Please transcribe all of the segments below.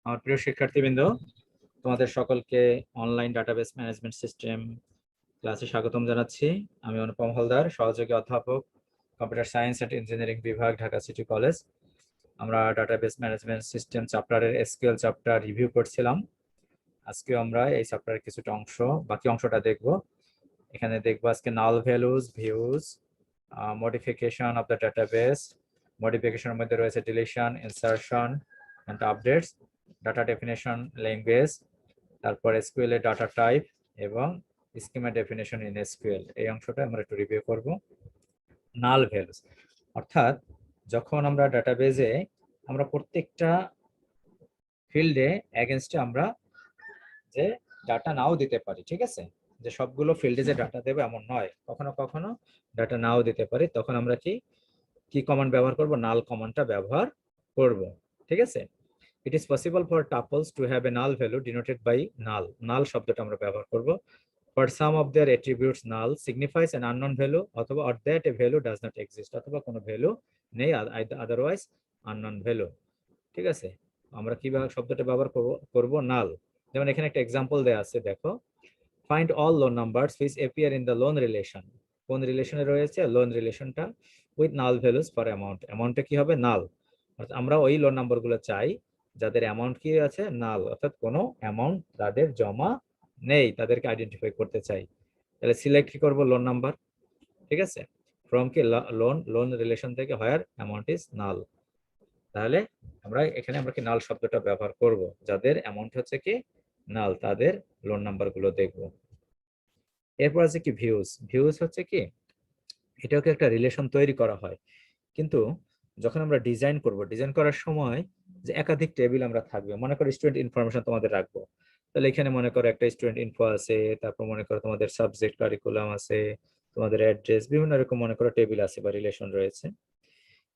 আমার প্রিয় শিক্ষার্থীবৃন্দ, তোমাদের সকলকে অনলাইন ডাটাবেস ম্যানেজমেন্ট সিস্টেম ক্লাসে স্বাগতম জানাচ্ছি। আমি অনুপম হালদার, সহযোগী অধ্যাপক, কম্পিউটার সায়েন্স অ্যান্ড ইঞ্জিনিয়ারিং বিভাগ, ঢাকা সিটি কলেজ। আমরা ডাটাবেস ম্যানেজমেন্ট সিস্টেম চ্যাপ্টারের এসকিউএল চ্যাপ্টার রিভিউ করছিলাম। আজকে আমরা এই চ্যাপ্টারের কিছুটা অংশ, বাকি অংশটা দেখব। এখানে দেখবো আজকে null values, views, modification of the database. মডিফিকেশনের মধ্যে রয়েছে deletion, insertion and updates, data definition language, তারপর এসকিউএল এর ডাটা টাইপ এবং স্কিমা ডেফিনেশন ইন এসকিউএল। এই অংশটা আমরা একটু রিভিউ করব। নাল ভ্যালুজ অর্থাৎ যখন আমরা ডাটাবেজে আমরা প্রত্যেকটা ফিল্ডে এগেনস্টে আমরা যে ডাটা নাও দিতে পারি, ঠিক আছে, যে সবগুলো ফিল্ডে যে ডাটা দেবে এমন নয়, কখনো কখনো ডাটা নাও দিতে পারি, তখন আমরা কি কি কমান্ড ব্যবহার করব? নাল কমান্ডটা ব্যবহার করব, ঠিক আছে। It is possible for tuples to have a null value denoted by null. Null শব্দটা আমরা ব্যবহার করব। For some of their attributes null signifies an unknown value, অথবা or that a value does not exist, অথবা কোনো value নেই, otherwise unknown value, ঠিক আছে। আমরা কিভাবে শব্দটা ব্যবহার করব? নাল। যেমন এখানে একটা এক্সাম্পল দেয়া আছে, দেখো, find all loan numbers which appear in the loan relation. কোন রিলেশনে রয়েছে? লোন রিলেশনটা। With null values for amount, অ্যামাউন্টটা কি হবে? নাল। অর্থাৎ আমরা ওই লোন নাম্বারগুলো চাই যাদের অ্যামাউন্ট কি আছে? নাল, অর্থাৎ কোনো অ্যামাউন্ট তাদের জমা নেই, তাদেরকে আইডেন্টিফাই করতে চাই। তাহলে সিলেক্ট কি করব? লোন নাম্বার, ঠিক আছে। ফ্রম কি? লোন, লোন রিলেশন থেকে হোয়ার অ্যামাউন্ট ইজ নাল। তাহলে আমরা কি নাল শব্দটা ব্যবহার করব, যাদের অ্যামাউন্ট হচ্ছে কি নাল, তাদের লোন নাম্বার গুলো দেখবো। এরপর আছে কি ভিউজ। ভিউজ হচ্ছে কি, এটাকে একটা রিলেশন তৈরি করা হয়, কিন্তু যখন আমরা ডিজাইন করব, ডিজাইন করার সময় যে একাধিক টেবিল আমরা থাকবে, মনে করো স্টুডেন্ট ইনফরমেশন তোমাদের রাখবো, তাহলে এখানে মনে করো একটা স্টুডেন্ট ইনফো আছে, তারপর মনে করো তোমাদের সাবজেক্ট কারিকুলাম আছে, তোমাদের অ্যাড্রেস, বিভিন্ন রকম মনে করো টেবিল আছে বা রিলেশন রয়েছে।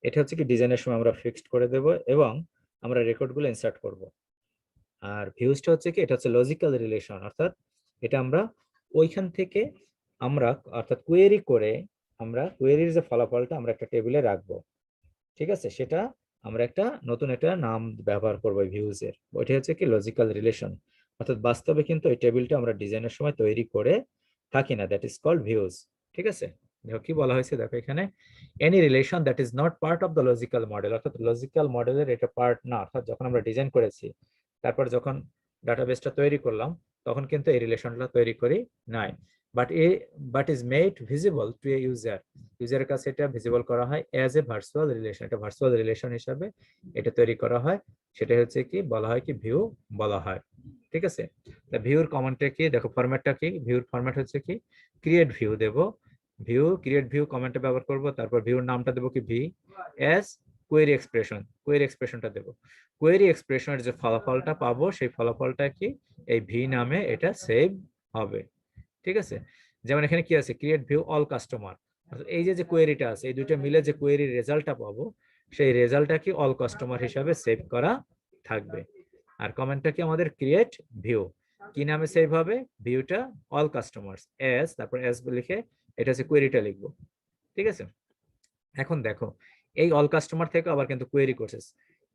এটা হচ্ছে কি ডিজাইনের সময় আমরা ফিক্সড করে দেব এবং আমরা রেকর্ডগুলো ইনসার্ট করব। আর ভিউজটা হচ্ছে কি, এটা হচ্ছে লজিক্যাল রিলেশন, অর্থাৎ এটা আমরা ওইখান থেকে আমরা অর্থাৎ কোয়েরি করে আমরা কোয়েরির যে ফলাফলটা আমরা একটা টেবিলে রাখবো, ঠিক আছে, সেটা আমরা একটা নতুন একটা নাম ব্যবহার করবো ভিউজ এর। ওইটা হচ্ছে কি লজিক্যাল রিলেশন, অর্থাৎ বাস্তবে কিন্তু এই টেবিলটা আমরা ডিজাইনের সময় তৈরি করে থাকি না, দ্যাট ইজ কল্ড ভিউজ, ঠিক আছে। দেখো কি বলা হয়েছে, দেখো এখানে any relation that is not part of the logical model, অর্থাৎ লজিক্যাল মডেলের এটা পার্ট না, অর্থাৎ যখন আমরা ডিজাইন করেছি তারপর যখন ডাটাবেসটা তৈরি করলাম তখন কিন্তু এই রিলেশনটা তৈরি করি নাই, but is made visible to a user, ইউজারের কাছে এটা ভিজিবল করা হয় অ্যাজ এ ভার্চুয়াল রিলেশন, এটা ভার্চুয়াল রিলেশন হিসাবে এটা তৈরি করা হয়, সেটা হচ্ছে কি বলা হয় কি ভিউ বলা হয়, ঠিক আছে। ভিউর কমেন্টটা কি, দেখো ফরম্যাটটা কি, ভিউর ফরম্যাট হচ্ছে কি ক্রিয়েট ভিউ দেব, ভিউ ক্রিয়েট ভিউ কমেন্টে ব্যবহার করব, তারপর ভিউর নামটা দেবো কি v as query expression, query এক্সপ্রেশনটা দেবো, কোয়েরি এক্সপ্রেশনের যে ফলাফলটা পাবো সেই ফলাফলটা কি এই ভি নামে এটা সেভ হবে, ঠিক আছে। যেমন এখানে কি আছে, ক্রিয়েট ভিউ অল কাস্টমার, এই যে যে কোয়েরিটা আছে এই দুইটা মিলে যে কোয়েরির রেজাল্টটা পাবো সেই রেজাল্টটা কি অল কাস্টমার হিসাবে সেভ করা থাকবে। আর কমেন্টটা কি আমাদের ক্রিয়েট ভিউ, কি নামে সেভ হবে? ভিউটা অল কাস্টমার্স এস, তারপর এস লিখে এটা হচ্ছে কোয়েরিটা লিখবো, ঠিক আছে। এখন দেখো এই অল কাস্টমার থেকে আবার কিন্তু কোয়েরি করছে,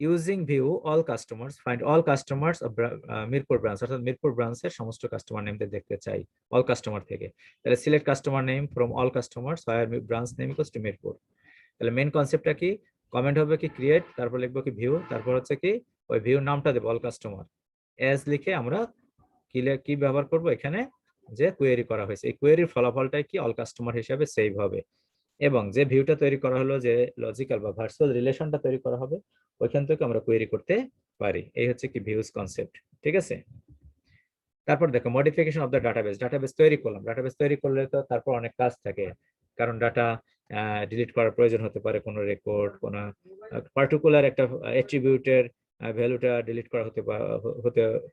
using view all customers find all customers of Mirpur branch, অর্থাৎ মিরপুর ব্রাঞ্চের সমস্ত কাস্টমার নেম দেখতে চাই অল কাস্টমার থেকে। তাহলে select customer name from all customers where branch name equals two Mirpur. তাহলে মেইন কনসেপ্টটা কি, কমেন্ট হবে কি ক্রিয়েট, তারপর লিখবো কি ভিউ, তারপর হচ্ছে কি ওই ভিউ নামটা দেবো অল কাস্টমার এস লিখে আমরা কি ব্যবহার করব এখানে, যে কোয়েরি করা হয়েছে এই কোয়েরির ফলাফলটাই কি অল কাস্টমার হিসাবে সেভ হবে, এবং যে ভিউটা তৈরি করা হলো, যে লজিক্যাল বা ভার্চুয়াল রিলেশনটা তৈরি করা হবে ওইখান থেকে আমরা কোয়েরি করতে পারি। এই হচ্ছে কি ভিউজ কনসেপ্ট, ঠিক আছে। তারপর দেখো modification of the database, database তৈরি করলাম, ডাটাবেস তৈরি করলে তো তারপর অনেক কাজ থাকে, কারণ ডাটা ডিলিট করার প্রয়োজন হতে পারে, কোনো রেকর্ড, কোনো পার্টিকুলার একটা অ্যাট্রিবিউটের ভ্যালুটা ডিলিট করা হতে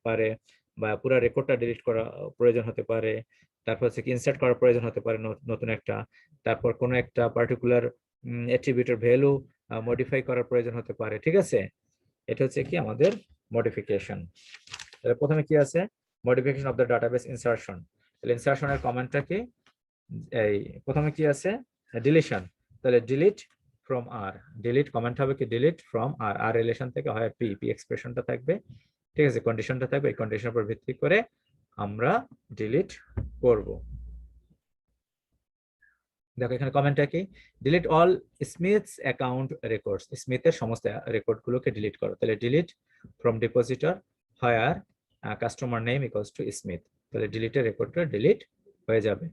পারে, বা পুরো রেকর্ডটা ডিলিট করা প্রয়োজন হতে পারে, তারপর হচ্ছে কি ইনসার্ট করার প্রয়োজন হতে পারে নতুন একটা, তারপর কোনো একটা পার্টিকুলার অ্যাট্রিবিউটের ভ্যালু মডিফাই করার প্রয়োজন হতে পারে, ঠিক আছে। এটা হচ্ছে কি আমাদের মডিফিকেশন। প্রথমে কি আছে, modification of the database insertion. তাহলে ইনসারশনের কমেন্টটা কি, এই প্রথমে কি আছে ডিলিশন, তাহলে delete from R, delete comment হবে কি ডিলিট ফ্রম আর, আর রিলেশন থেকে হয় পি, পি এক্সপ্রেশনটা থাকবে, ঠিক আছে, কন্ডিশনটা থাকবে, এই কন্ডিশনের উপর ভিত্তি করে আমরা ডিলিট করব। দেখো এখানে কমেন্টটা কি, delete all Smith's account records, স্মিথের সমস্ত রেকর্ড গুলোকে ডিলিট করো। তাহলে delete from depositor where customer name equals to Smith, তাহলে ডিলিটের রেকর্ডটা ডিলিট হয়ে যাবে।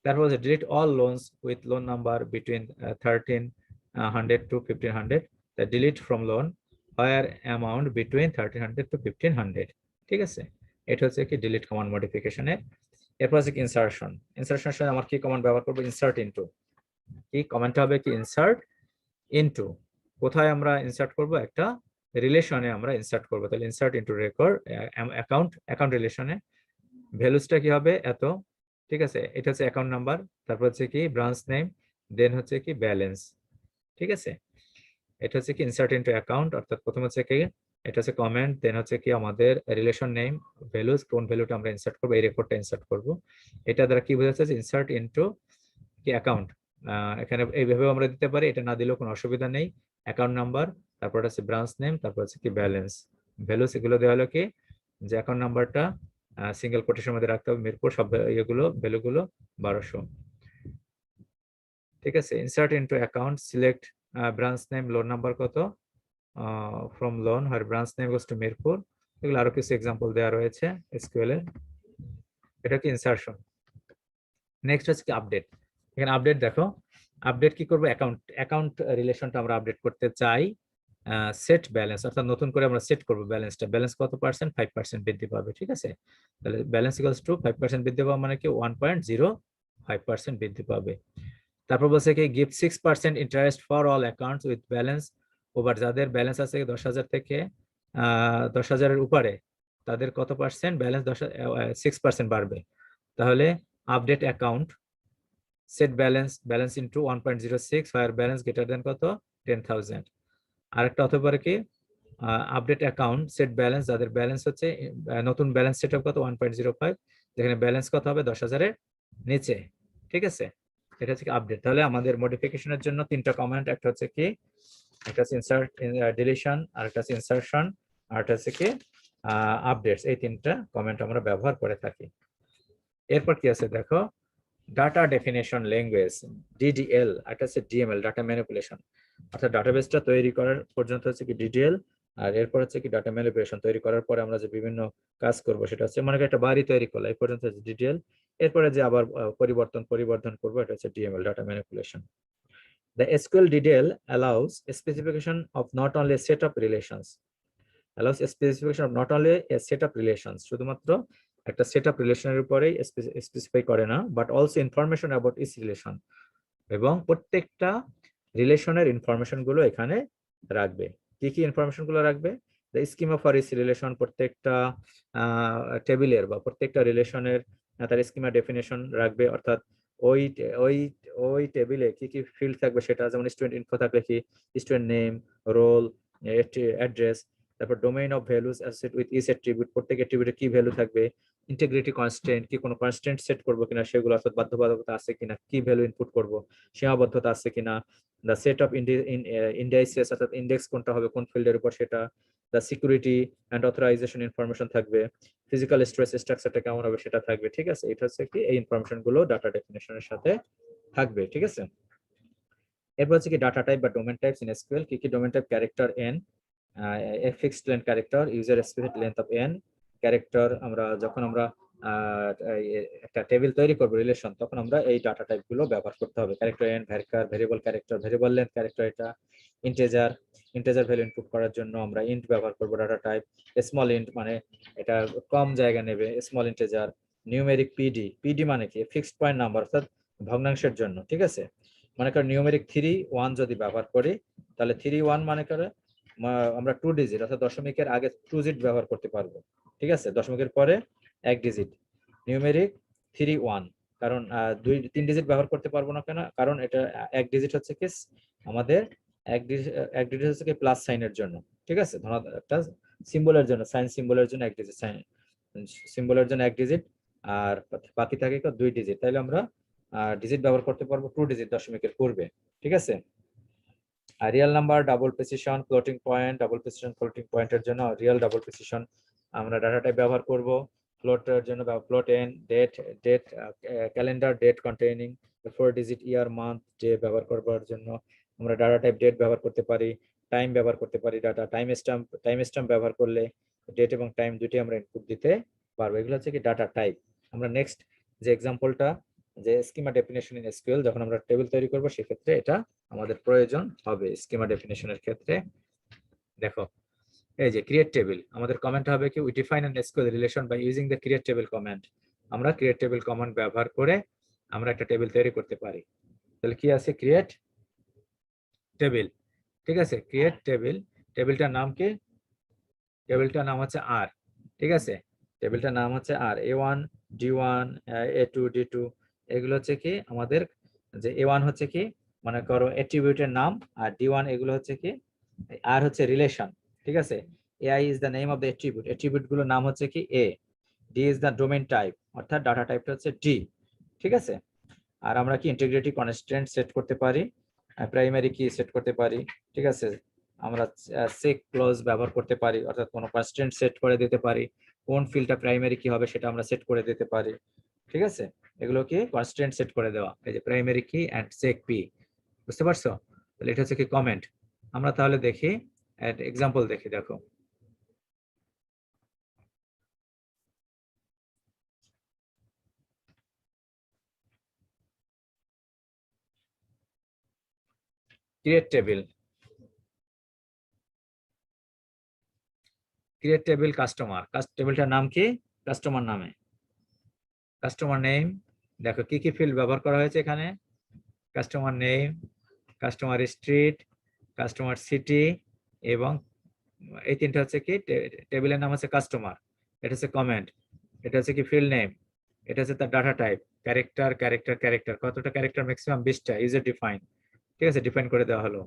তারপর হচ্ছে delete all loans with loan number between 1300 to 1500, delete from loan where amount between 1300 to 1500। ঠিক আছে, এটা হচ্ছে কি ডিলিট কমান্ড মডিফিকেশনের। এরপর আছে কি ইনসার্শন, ইনসার্শনের সময় আমার কি কমান্ড ব্যবহার করবো, ইনসার্ট ইনটু, কি কমান্ডটা হবে কি ইনসার্ট ইনটু, কোথায় আমরা ইনসার্ট করব, একটা রিলেশনে আমরা ইনসার্ট করব। তাহলে insert into record account, account রিলেশনে ভ্যালুসটা কি হবে এত, ঠিক আছে, এটা হচ্ছে অ্যাকাউন্ট নাম্বার, তারপর হচ্ছে কি ব্রাঞ্চ নেম, দেন হচ্ছে কি ব্যালেন্স। ঠিক আছে, এটা হচ্ছে কি ইনসার্ট ইনটু অ্যাকাউন্ট, অর্থাৎ প্রথম হচ্ছে কি এটা হচ্ছে কমেন্ট, দেন হচ্ছে কি আমাদের রিলেশন নেম ভ্যালুস, কোন ভ্যালুটা আমরা ইনসার্ট করবো, এই রেকর্ডটা ইনসার্ট করব। এটা দ্বারা কি বোঝাচ্ছে যে ইনসার্ট ইনটু কি অ্যাকাউন্ট, এখানে এইভাবে আমরা দিতে পারি, এটা না দিলেও কোনো অসুবিধা নেই। অ্যাকাউন্ট নাম্বার, তারপর হচ্ছে ব্রাঞ্চ নেম, তারপর হচ্ছে কি ব্যালেন্স, ভ্যালুস, এগুলো দেওয়া হলো কি যে অ্যাকাউন্ট নাম্বারটা সিঙ্গেল কোটেশনের মধ্যে রাখতে হবে, মিরপুর, সব এগুলো ভ্যালুগুলো 1200। ঠিক আছে, insert into account, select branch name, loan number কত, ফ্রম লোন হয় branch name goes to Mirpur, এগুলো আরো কিছু এক্সাম্পল দেওয়া রয়েছে এসকিউএল এর। এটা কি ইনসার্শন। নেক্সট হচ্ছে কি আপডেট, এখানে আপডেট দেখো, আপডেট কি করবো, অ্যাকাউন্ট, অ্যাকাউন্ট রিলেশনটা আমরা আপডেট করতে চাই, সেট ব্যালেন্স, অর্থাৎ নতুন করে আমরা সেট করবো ব্যালেন্সটা, ব্যালেন্স কত পার্সেন্ট, 5% বৃদ্ধি পাবে। ঠিক আছে, তাহলে ব্যালেন্স ইকুয়ালস টু 5% বৃদ্ধি পাওয়া মানে কি 1.05% বৃদ্ধি পাবে। তারপর বলছে কি give 6% interest for all accounts with balance over, যাদের ব্যালেন্স আছে 10,000 থেকে 10,000-এর উপরে, তাদের কত পার্সেন্ট ব্যালেন্স 6% বাড়বে। তাহলে update account, set balance, balance into 1.06 fire balance greater than কত 10,000। আরেকটা হতে পারে কি আপডেট অ্যাকাউন্ট সেট ব্যালেন্স, যাদের ব্যালেন্স হচ্ছে নতুন ব্যালেন্স সেট কত 1.05, যেখানে ব্যালেন্স কত হবে 10,000-এর নিচে। ঠিক আছে, এটা হচ্ছে কি আপডেট। তাহলে আমাদের মডিফিকেশনের জন্য তিনটা কমেন্ট, একটা হচ্ছে কি, একটা হচ্ছে ইনসার্ট ডিলিশন, আর একটা হচ্ছে ইনসার্শন, আর একটা হচ্ছে কি আপডেটস, এই তিনটা কমেন্ট আমরা ব্যবহার করে থাকি। এরপর কি আছে দেখো, ডাটা ডেফিনেশন ল্যাঙ্গুয়েজ, ডিডিএল, একটা হচ্ছে ডিএমএল, ডাটা ম্যানিপুলেশন, অর্থাৎ ডাটাবেসটা তৈরি করার পর্যন্ত হচ্ছে কি ডিডিএল, আর এরপর হচ্ছে কি ডাটা ম্যানিপুলেশন, তৈরি করার পরে আমরা যে বিভিন্ন কাজ করব সেটা হচ্ছে মনে করি একটা বাড়ি তৈরি করলো, এই পর্যন্ত হচ্ছে ডিডিএল, এরপরে যে আবার পরিবর্ধন করবো এটা হচ্ছে DML, data manipulation. The SQL DDL allows a specification of not only a set of relations, শুধুমাত্র একটা সেট অফ রিলেশনের উপরেই স্পেসিফাই করে না, but also information about each relation, এবং প্রত্যেকটা রিলেশনের ইনফরমেশন গুলো এখানে রাখবে। কি কি ইনফরমেশন গুলো রাখবে, the schema for each relation, প্রত্যেকটা টেবিলের বা প্রত্যেকটা রিলেশনের তার স্কিমা ডেফিনেশন রাখবে, অর্থাৎ ওই ওই ওই টেবিলে কি কি ফিল্ড থাকবে সেটা, যেমন স্টুডেন্ট ইনফো থাকলে কি স্টুডেন্ট নেম, রোল, অ্যাড্রেস, তারপর domain of values associated with each attribute, প্রত্যেক অ্যাট্রিবিউটে কি ভ্যালু থাকবে, ইন্টিগ্রিটি কনস্ট্যান্ট, কি কোনো কনস্ট্যান্ট সেট করবো কিনা সেগুলো, অর্থাৎ বাধ্যবাধকতা আছে কিনা, কি ভ্যালু ইনপুট করব, সীমাবদ্ধতা আছে কিনা, দ্য সেট অফ ইন্ডাইসেস, অর্থাৎ ইন্ডেক্স কোনটা হবে কোন ফিল্ডের উপর সেটা, the security and authorisation information থাকবে, ফিজিক্যাল স্ট্রেস স্ট্রাকচারটা কেমন হবে সেটা থাকবে। ঠিক আছে, এটা হচ্ছে কি এই ইনফরমেশন গুলো ডাটা ডেফিনেশনের সাথে থাকবে। ঠিক আছে, এরপর হচ্ছে কি ডাটা টাইপ বা ডোমেন টাইপস ইন এসকিউএল, কি কি domain type, character N, fixed length character, user specific length of N character. আমরা যখন আমরা একটা টেবিল তৈরি করবো রিলেশন, তখন আমরা এই ডাটা টাইপ গুলো ব্যবহার করতে হবে, character N, variable character, variable length character, এটা ইন্টেজার ভ্যালু ইনপুট করার জন্য আমরা ইন্ট ব্যবহার করবো ডাটা টাইপ, স্মল ইন্ট মানে এটা কম জায়গা নেবে, স্মল ইন্টেজার, নিউমেরিক পিডি মানে কি ফিক্সড পয়েন্ট নাম্বার, অর্থাৎ ভগ্নাংশের জন্য। ঠিক আছে, মনে করো নিউমেরিক 3 1 যদি ব্যবহার করি, তাহলে 3 1 মানে করে আমরা 2 ডিজিট, অর্থাৎ দশমিকের আগে 2 ডিজিট ব্যবহার করতে পারবো। ঠিক আছে, দশমিকের পরে 1 ডিজিট, নিউমেরিক 3 1, কারণ 3 ডিজিট ব্যবহার করতে পারবো না কেন, কারণ এটা 1 ডিজিট হচ্ছে কি আমাদের 1 ডিজিট হচ্ছে কি প্লাস সাইনের জন্য। ঠিক আছে, একটা সিম্বলের জন্য, সাইন সিম্বলের জন্য 1 ডিজিট, সিম্বলের জন্য 1 ডিজিট, আর বাকি থাকে 2 ডিজিট, তাহলে আমরা ডিজিট ব্যবহার করতে পারবো 2 ডিজিট দশমিকের পূর্বে। ঠিক আছে, আর real number, double precision, floating point, double precision floating পয়েন্টের জন্য রিয়েল, ডাবল প্রেসিশন আমরা ডাটা টাইপ ব্যবহার করব ফ্লোটের জন্য, float n date, calendar date containing 4 digit year month day ব্যবহার করবার জন্য আমরা ডাটা টাইপ ডেট ব্যবহার করতে পারি, টাইম ব্যবহার করতে পারি, ডাটা টাইম স্ট্যাম্প ব্যবহার করলে ডেট এবং টাইম দুটি আমরা ইনপুট দিতে পারবো। এগুলো হচ্ছে কি ডাটা টাইপ। আমরা নেক্সট যে এক্সাম্পলটা, যে স্কিমা ডেফিনেশন ইন এসকিউএল, যখন আমরা টেবিল তৈরি করব সেক্ষেত্রে এটা আমাদের প্রয়োজন হবে স্কিমা ডেফিনেশনের ক্ষেত্রে। দেখো এই যে ক্রিয়েট টেবিল, আমাদের কমেন্ট হবে কি we define an SQL relation by using the create table command. আমরা ক্রিয়েট টেবিল কমান্ড ব্যবহার করে আমরা একটা টেবিল তৈরি করতে পারি। তাহলে কি আছে, ক্রিয়েট টেবিল, ঠিক আছে, ক্রিয়েট টেবিল। টেবিলটার নাম কি, টেবিলটার নাম হচ্ছে আর, ঠিক আছে, টেবিলটার নাম হচ্ছে আর। A1 D1 A2 D2 এগুলো হচ্ছে কি আমাদের, যে A1 হচ্ছে কি মনে করো অ্যাট্রিবিউটের নাম, আর D1 এগুলো হচ্ছে কি, আর হচ্ছে রিলেশন, ঠিক আছে। AI is the name of the attribute, attribute গুলোর নাম হচ্ছে কি A, D is the domain type, অর্থাৎ ডাটা টাইপটা হচ্ছে D, ঠিক আছে। আর আমরা কি ইন্টিগ্রিটি কনস্ট্যান্ট সেট করতে পারি, প্রাইমারি কি সেট করতে পারি, ঠিক আছে। আমরা চেক ক্লজ ব্যবহার করতে পারি, অর্থাৎ কোনো কনস্ট্যান্ট সেট করে দিতে পারি, কোন ফিল্ডটা প্রাইমারি কি হবে সেটা আমরা সেট করে দিতে পারি, ঠিক আছে। এগুলো কি কনস্ট্যান্ট সেট করে দেওয়া, এই যে প্রাইমারি কি এন্ড চেক পি, বুঝতে পারছো? তাহলে এটা হচ্ছে কি কমেন্ট। আমরা তাহলে দেখি এক্সাম্পল দেখি, দেখো create table, create table customer, টেবিলটার নাম কি, কাস্টমার নামে, কাস্টমার নেম। দেখো কি কি ফিল্ড ব্যবহার করা হয়েছে এখানে, customer name, customer street, customer city, এবং এই তিনটা হচ্ছে কি টেবিলের নাম হচ্ছে কাস্টমার, এটা হচ্ছে কমেন্ট, এটা হচ্ছে কি ফিল্ড নেম, এটা হচ্ছে তার data type, character character character, কতটা ক্যারেক্টার, ম্যাক্সিমাম 20টা, ইউজার ডিফাইন, ঠিক আছে, ডিফাইন করে দেওয়া হলো।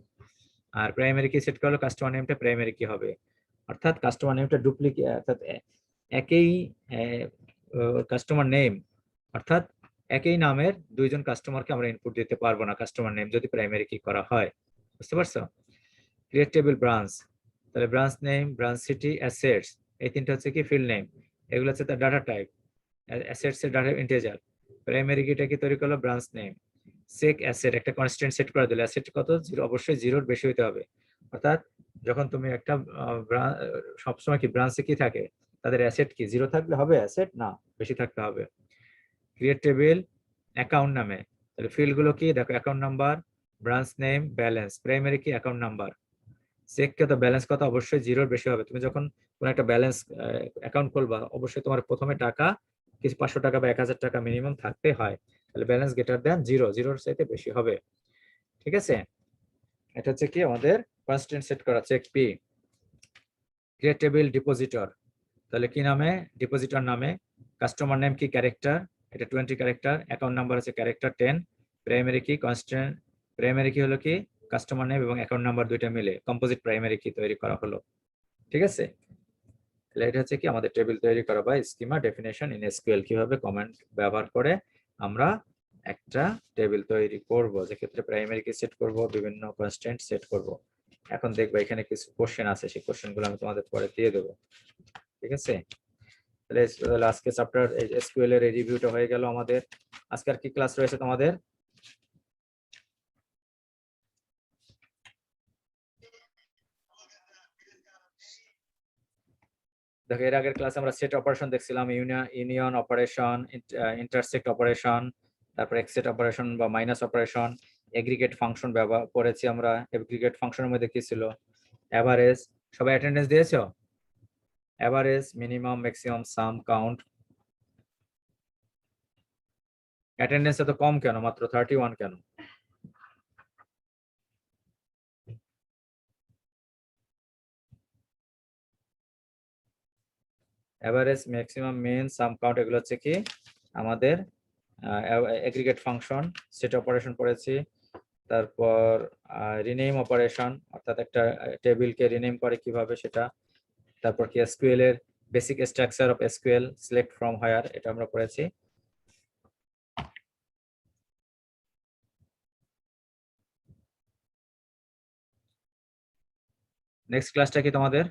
আর প্রাইমারি কি সেট করলো, কাস্টমার নেমটা প্রাইমারি কি হবে, অর্থাৎ কাস্টমার নেমটা ডুপ্লিকেট, অর্থাৎ একই কাস্টমার নেম, অর্থাৎ একই নামের দুইজন কাস্টমারকে আমরা ইনপুট দিতে পারবো না কাস্টমার নেম যদি প্রাইমারি কি করা হয়, বুঝতে পারছো? ক্রিয়েট টেবিল ব্রাঞ্চ, তাহলে branch name, branch city, assets, এই তিনটা হচ্ছে কি ফিল্ড নেম, এগুলো হচ্ছে তার ডাটা টাইপ, অ্যাসেটস এর ডাটা ইন্টিজার, প্রাইমারি কিটা কি তৈরি করলো, ব্রাঞ্চ নেম, সেক অ্যাসেট, একটা কনস্ট্যান্ট সেট করে দিলে অ্যাসেট কত, জিরো, অবশ্যই জিরোর বেশি হতে হবে, অর্থাৎ যখন তুমি একটা সবসময় কি ব্রাঞ্চে কি থাকে, তাদের অ্যাসেট কি জিরো থাকলে হবে, অ্যাসেট না, বেশি থাকতে হবে। ক্রিয়েট টেবিল অ্যাকাউন্ট নামে, তাহলে ফিল্ড গুলো কি দেখো, account number, branch name, balance, primary কি অ্যাকাউন্ট নাম্বার, চেক কত, ব্যালেন্স কত, অবশ্যই জিরোর বেশি হবে। তুমি যখন কোন একটা ব্যালেন্স অ্যাকাউন্ট খুলবা অবশ্যই তোমার প্রথমে টাকা কিছু 500 টাকা বা 1000 টাকা মিনিমাম থাকতে হয়, তাহলে ব্যালেন্স গ্রেটার দেন জিরো, জিরোর চাইতে বেশি হবে, ঠিক আছে। এটা হচ্ছে কি আমাদের কনস্ট্যান্ট সেট করা, check P. Create table depositor, তাহলে কি নামে, ডিপোজিটর নামে, কাস্টমার নেম কি ক্যারেক্টার, এটা 20 ক্যারেক্টার, অ্যাকাউন্ট নাম্বার হচ্ছে ক্যারেক্টার 10, প্রাইমারি কি কনস্ট্যান্ট, প্রাইমারি কি হলো কি কাস্টমার নেম এবং অ্যাকাউন্ট নাম্বার দুইটা মিলে কম্পোজিট প্রাইমারি কি তৈরি করা হলো, ঠিক আছে। তাহলে এটা হচ্ছে কি আমাদের টেবিল তৈরি করা বা স্কিমা ডেফিনেশন ইন এসকিউএল, কিভাবে কমান্ড ব্যবহার করে আমরা একটা টেবিল তৈরি করব, যে ক্ষেত্রে প্রাইমারি কি সেট করব, বিভিন্ন কনস্ট্যান্ট সেট করব। এখন দেখবো এখানে কিছু কোশ্চেন আছে, সেই কোশ্চেনগুলো আমি তোমাদের পরে দিয়ে দেবো, ঠিক আছে। তাহলে আজকে চ্যাপ্টার এসকিউএল এর এই রিভিউটা হয়ে গেল আমাদের। আজকে আর কি ক্লাস রয়েছে তোমাদের, দেখো এর আগের ক্লাসে আমরা সেট অপারেশন দেখছিলাম, ইউনিয়ন অপারেশন, ইন্টারসেক্ট অপারেশন, তারপর এক্সেট অপারেশন বা মাইনাস অপারেশন, এগ্রিগেট ফাংশন ব্যবহার করেছি আমরা। এগ্রিগেট ফাংশনের মধ্যে কি ছিল, এভারেজ, সবাই অ্যাটেন্ডেন্স দিয়েছো, এভারেজ, মিনিমাম, ম্যাক্সিমাম, সাম, কাউন্ট। অ্যাটেন্ডেন্স এত কম কেন, মাত্র 31 কেন? এভারেজ, ম্যাক্সিমাম, মিন, সাম, কাউন্ট এগুলো হচ্ছে কি আমাদের এগ্রিগেট ফাংশন। সেট অপারেশন পড়েছি, তারপর রিনেম অপারেশন, অর্থাৎ একটা টেবিলকে রিনেম করে কিভাবে সেটা, তারপর কি এসকিউএল এর basic structure of SQL, select from where, এটা আমরা পড়েছি। নেক্সট ক্লাসটা কি তোমাদের?